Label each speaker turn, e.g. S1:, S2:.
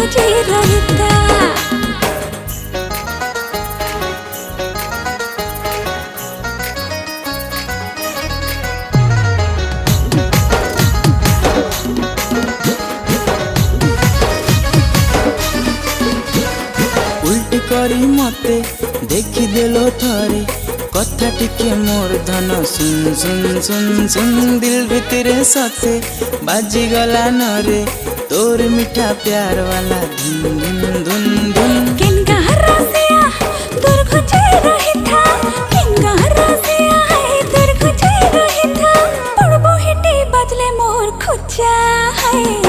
S1: खोजे रहता।
S2: उल्टी करी मते देखी देलो थरे कथा टिके मोर धन सुन सुन सुन सुन दिल भितरे सते बाजी गला नरे तोर मीठा प्यार वाला धुन धुन धुन धुन।
S1: किनका हरासिया दूर खोजे रहता, किनका हरासिया है दूर खोजे रहता। पड़बो हिटी बजले मोर खुचा है।